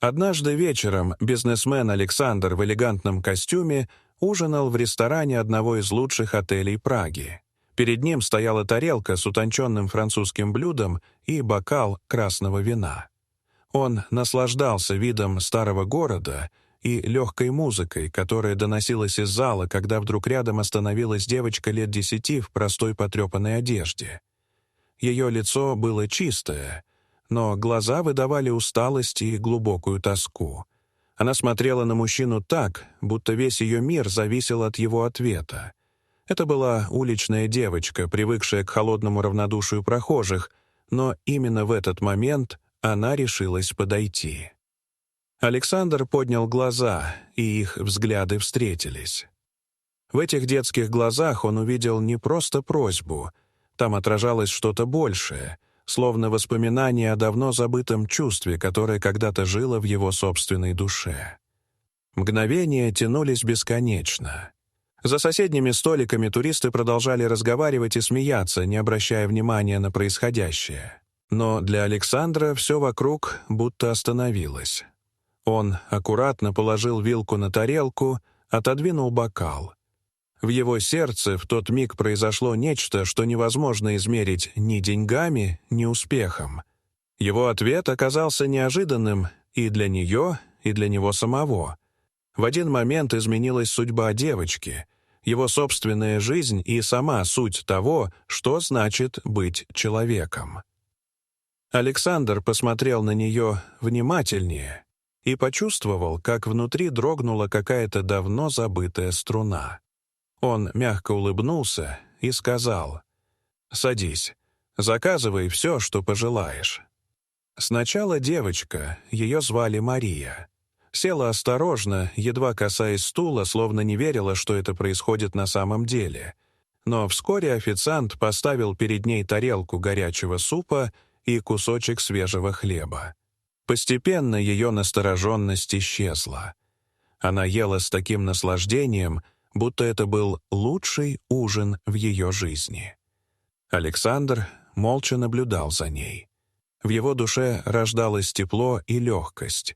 Однажды вечером бизнесмен Александр в элегантном костюме ужинал в ресторане одного из лучших отелей Праги. Перед ним стояла тарелка с утонченным французским блюдом и бокал красного вина. Он наслаждался видом старого города и легкой музыкой, которая доносилась из зала, когда вдруг рядом остановилась девочка лет 10 в простой потрепанной одежде. Ее лицо было чистое, но глаза выдавали усталость и глубокую тоску. Она смотрела на мужчину так, будто весь ее мир зависел от его ответа. Это была уличная девочка, привыкшая к холодному равнодушию прохожих, но именно в этот момент она решилась подойти. Александр поднял глаза, и их взгляды встретились. В этих детских глазах он увидел не просто просьбу, там отражалось что-то большее, словно воспоминание о давно забытом чувстве, которое когда-то жило в его собственной душе. Мгновения тянулись бесконечно. За соседними столиками туристы продолжали разговаривать и смеяться, не обращая внимания на происходящее. Но для Александра все вокруг будто остановилось. Он аккуратно положил вилку на тарелку, отодвинул бокал. В его сердце в тот миг произошло нечто, что невозможно измерить ни деньгами, ни успехом. Его ответ оказался неожиданным и для нее, и для него самого. В один момент изменилась судьба девочки, его собственная жизнь и сама суть того, что значит быть человеком. Александр посмотрел на нее внимательнее и почувствовал, как внутри дрогнула какая-то давно забытая струна. Он мягко улыбнулся и сказал: «Садись, заказывай все, что пожелаешь». Сначала девочка, ее звали Мария, села осторожно, едва касаясь стула, словно не верила, что это происходит на самом деле. Но вскоре официант поставил перед ней тарелку горячего супа и кусочек свежего хлеба. Постепенно ее настороженность исчезла. Она ела с таким наслаждением, будто это был лучший ужин в ее жизни. Александр молча наблюдал за ней. В его душе рождалось тепло и легкость,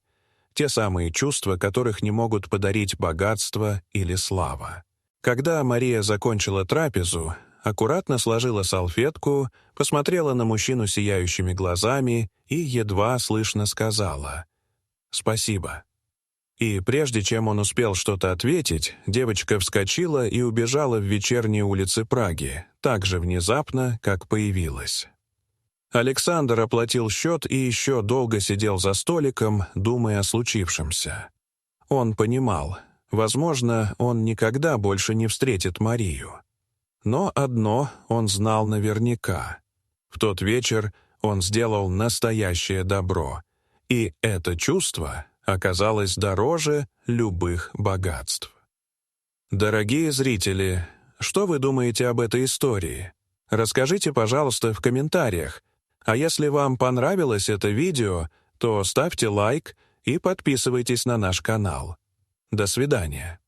те самые чувства, которых не могут подарить богатство или слава. Когда Мария закончила трапезу, аккуратно сложила салфетку, посмотрела на мужчину сияющими глазами и едва слышно сказала: «Спасибо». И прежде чем он успел что-то ответить, девочка вскочила и убежала в вечерние улицы Праги, так же внезапно, как появилась. Александр оплатил счет и еще долго сидел за столиком, думая о случившемся. Он понимал, возможно, он никогда больше не встретит Марию. Но одно он знал наверняка. В тот вечер он сделал настоящее добро, и это чувство оказалось дороже любых богатств. Дорогие зрители, что вы думаете об этой истории? Расскажите, пожалуйста, в комментариях. А если вам понравилось это видео, то ставьте лайк и подписывайтесь на наш канал. До свидания.